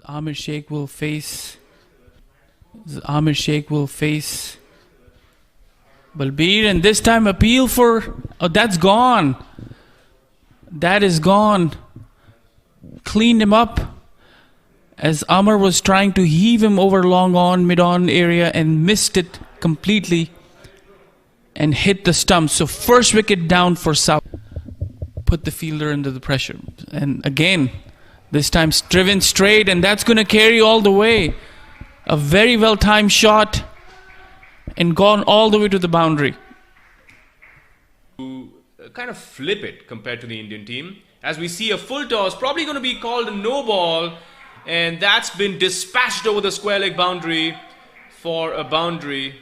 Amir Sheikh will face Balbir, and this time appeal for... Oh, that's gone. That is gone. Cleaned him up as Amr was trying to heave him over long on, mid-on area and missed it completely and hit the stump. So first wicket down for South. Put the fielder under the pressure. And again, this time driven straight, and that's going to carry all the way. A very well-timed shot and gone all the way to the boundary. Kind of flip it compared to the Indian team. As we see a full toss, probably going to be called a no ball, and that's been dispatched over the square leg boundary for a boundary.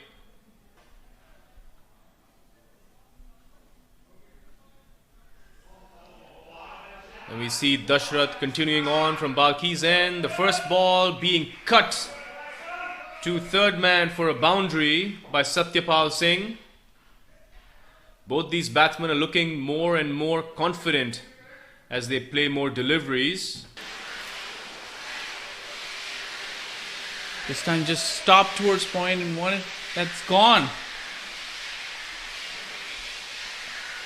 And we see Dashrath continuing on from Balki's end. The first ball being cut to third man for a boundary by Satyapal Singh. Both these batsmen are looking more and more confident as they play more deliveries. This time just stopped towards point and won it. That's gone.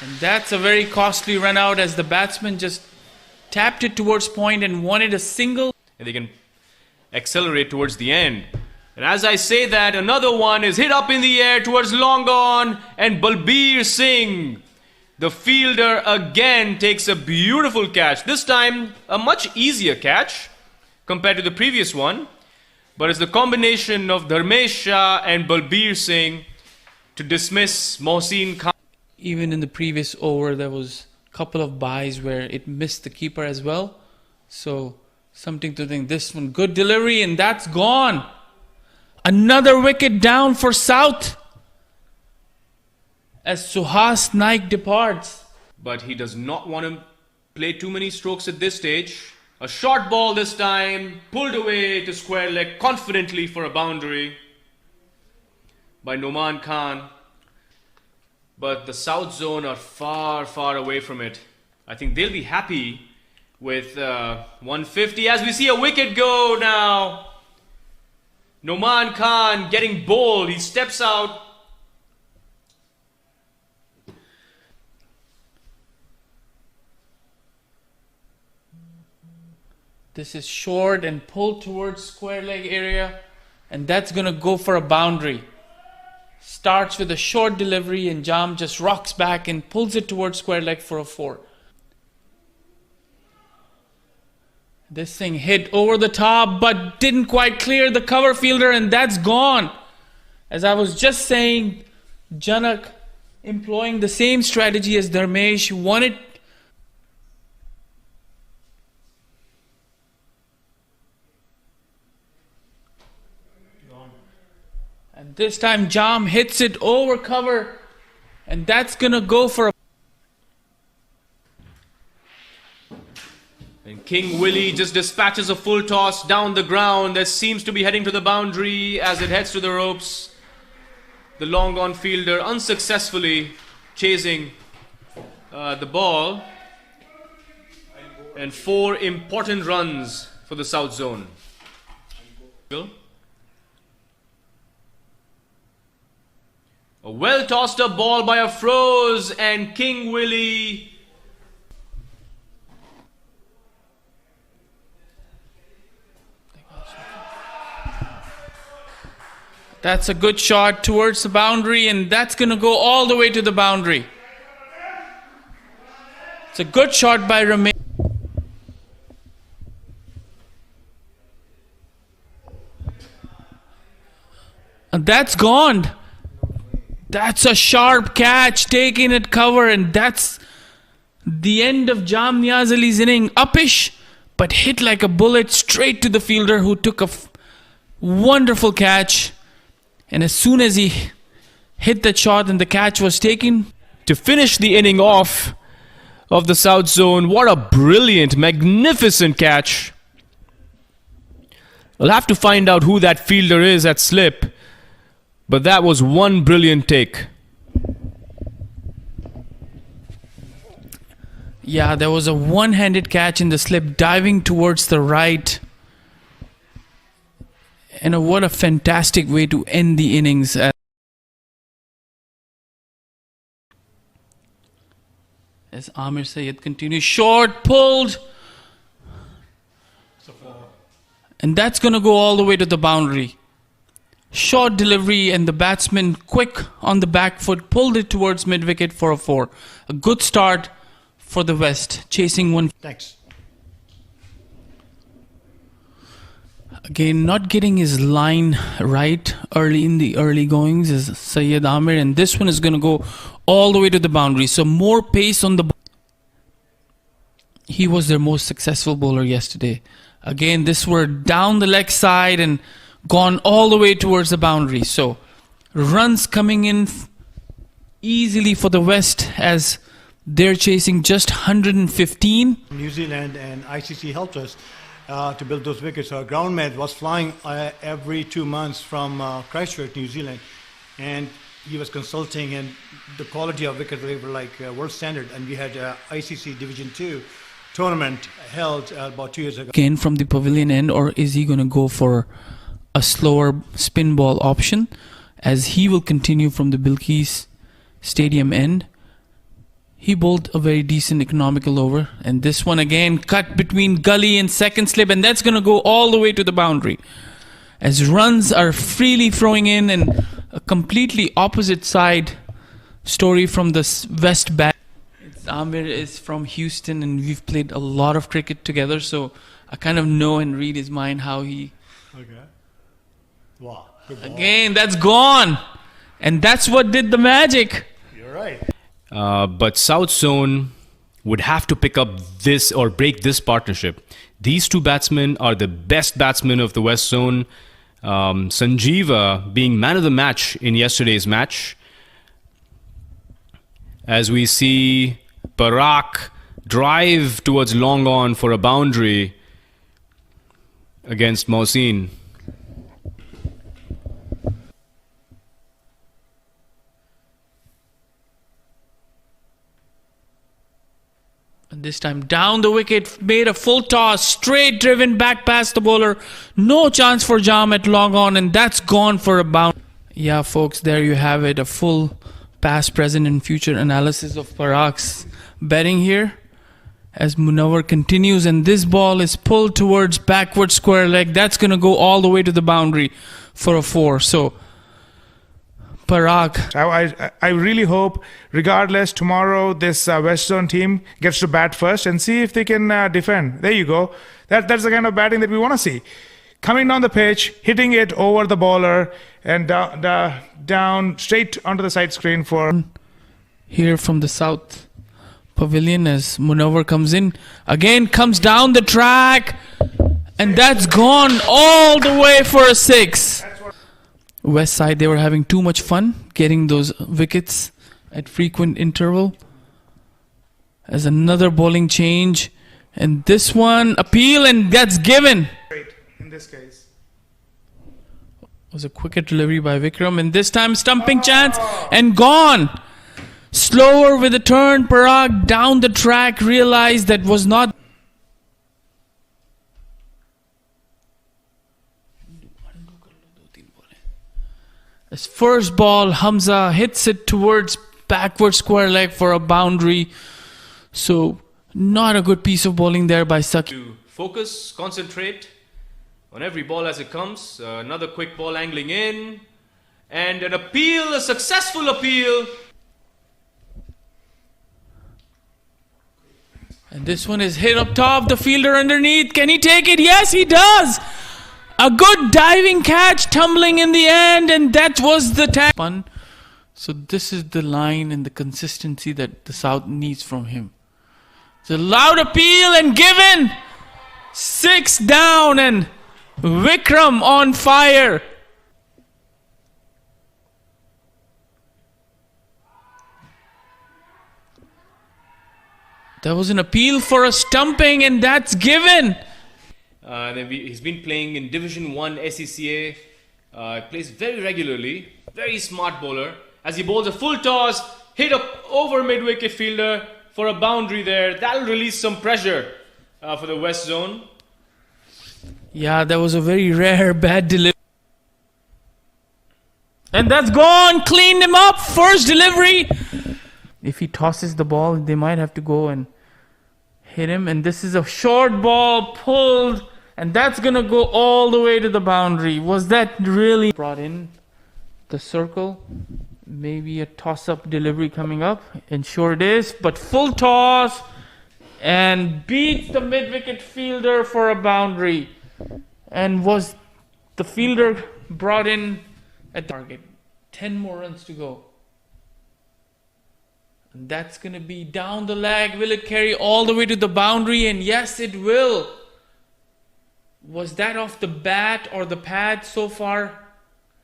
And that's a very costly run out as the batsman just tapped it towards point and wanted a single. And they can accelerate towards the end. And as I say that, another one is hit up in the air towards long on, and Balbir Singh, the fielder, again takes a beautiful catch. This time a much easier catch compared to the previous one. But it's the combination of Dharmesh Shah and Balbir Singh to dismiss Mohsin Khan. Even in the previous over, there was a couple of byes where it missed the keeper as well. So something to think. This one, good delivery, and that's gone. Another wicket down for South as Suhas Naik departs. But he does not want to play too many strokes at this stage. A short ball this time, pulled away to square leg confidently for a boundary by Noman Khan. But the South zone are far, far away from it. I think they'll be happy with 150 as we see a wicket go now. Noman Khan getting bowled. He steps out. This is short and pulled towards square leg area, and that's going to go for a boundary. Starts with a short delivery and Jam just rocks back and pulls it towards square leg for a 4. This thing hit over the top but didn't quite clear the cover fielder, and that's gone. As I was just saying, Janak employing the same strategy as Dharmesh, won it. And this time Jam hits it over cover, and that's going to go for a... And King Willie just dispatches a full toss down the ground that seems to be heading to the boundary as it heads to the ropes. The long on fielder unsuccessfully chasing the ball. And 4 important runs for the South zone. A well tossed up ball by Afroz, and King Willie That's a good shot towards the boundary, and that's going to go all the way to the boundary. It's a good shot by Ramesh. And that's gone. That's a sharp catch, taking it cover, and that's the end of Jam Niaz Ali's inning. Uppish, but hit like a bullet straight to the fielder, who took a wonderful catch. And as soon as he hit that shot and the catch was taken, to finish the inning off of the South zone. What a brilliant, magnificent catch. We'll have to find out who that fielder is at slip, but that was one brilliant take. Yeah, there was a one-handed catch in the slip, diving towards the right. And what a fantastic way to end the innings. As Amir Sayed continues, short, pulled. And that's going to go all the way to the boundary. Short delivery, and the batsman quick on the back foot, pulled it towards mid-wicket for a 4. A good start for the West, chasing one. Thanks. Again, not getting his line right early in the early goings is Syed Amir, and this one is going to go all the way to the boundary. So more pace on the. He was their most successful bowler yesterday. Again, this were down the leg side and gone all the way towards the boundary. So runs coming in easily for the West as they're chasing just 115. New Zealand and ICC helped us to build those wickets. Our groundman was flying every 2 months from Christchurch, New Zealand, and he was consulting, and the quality of wickets were like world standard. And we had ICC Division 2 tournament held about 2 years ago. Again from the pavilion end, or is he going to go for a slower spin ball option, as he will continue from the Bilkis Stadium end? He bowled a very decent economical over, and this one again cut between gully and second slip, and that's going to go all the way to the boundary as runs are freely flowing in. And a completely opposite side story from the West bat. Amir is from Houston, and we've played a lot of cricket together, so I kind of know and read his mind how he. Okay. Wow. Good ball. Again, that's gone, and that's what did the magic. You're right. But South Zone would have to pick up this or break this partnership. These two batsmen are the best batsmen of the West Zone. Sanjeeva being man of the match in yesterday's match. As we see Parag drive towards long on for a boundary against Mohsin. And this time down the wicket, made a full toss, straight driven back past the bowler. No chance for Jam at long on, and that's gone for a bound. Yeah, folks, there you have it. A full past, present, and future analysis of Parag's batting here. As Munawar continues, and this ball is pulled towards backward square leg. That's going to go all the way to the boundary for a 4. So Parag. I really hope, regardless, tomorrow this West Zone team gets to bat first and see if they can defend. There you go. That's the kind of batting that we want to see. Coming down the pitch, hitting it over the bowler, and down straight onto the side screen for. Here from the South Pavilion as Munawar comes in. Again, comes down the track, and that's gone all the way for a 6. West side, they were having too much fun getting those wickets at frequent interval. As another bowling change, and this one appeal, and that's given. Great in this case. Was a quicker delivery by Vikram, and this time stumping chance and gone. Slower with a turn, Parag down the track, realized that was not. His first ball, Hamza hits it towards backward square leg for a boundary. So not a good piece of bowling there by Saki. To focus, concentrate on every ball as it comes. Another quick ball angling in. And an appeal, a successful appeal. And this one is hit up top, the fielder underneath. Can he take it? Yes, he does. A good diving catch, tumbling in the end, and that was the tag. So this is the line and the consistency that the South needs from him. It's a loud appeal and given. 6 down, and Vikram on fire. There was an appeal for a stumping, and that's given. He's been playing in Division 1 SECA. Plays very regularly. Very smart bowler. As he bowls a full toss, hit up over mid-wicket fielder for a boundary there. That'll release some pressure for the West Zone. Yeah, that was a very rare bad delivery. And that's gone. Cleaned him up. First delivery. If he tosses the ball, they might have to go and hit him. And this is a short ball pulled. And that's going to go all the way to the boundary. Was that really brought in the circle? Maybe a toss-up delivery coming up. And sure it is. But full toss. And beats the mid-wicket fielder for a boundary. And was the fielder brought in at the target. 10 more runs to go. And that's going to be down the leg. Will it carry all the way to the boundary? And yes, it will. Was that off the bat or the pad so far?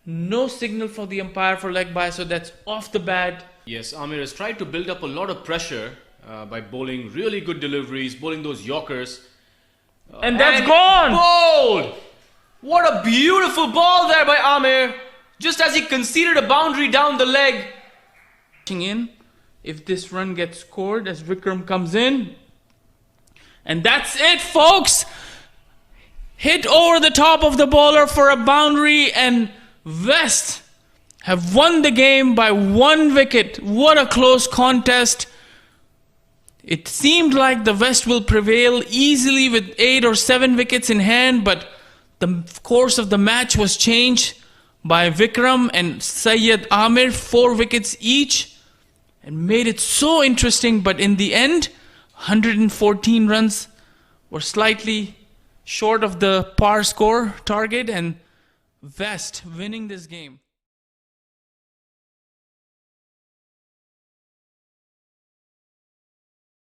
No signal for the umpire for leg by, so that's off the bat. Yes, Amir has tried to build up a lot of pressure by bowling really good deliveries, bowling those Yorkers. And that's gone! Bowled! What a beautiful ball there by Amir. Just as he conceded a boundary down the leg. In, if this run gets scored as Vikram comes in. And that's it, folks! Hit over the top of the bowler for a boundary, and West have won the game by 1 wicket. What a close contest. It seemed like the West will prevail easily with 8 or 7 wickets in hand, but the course of the match was changed by Vikram and Syed Amir, 4 wickets each, and made it so interesting. But in the end, 114 runs were slightly short of the par score target, and West winning this game.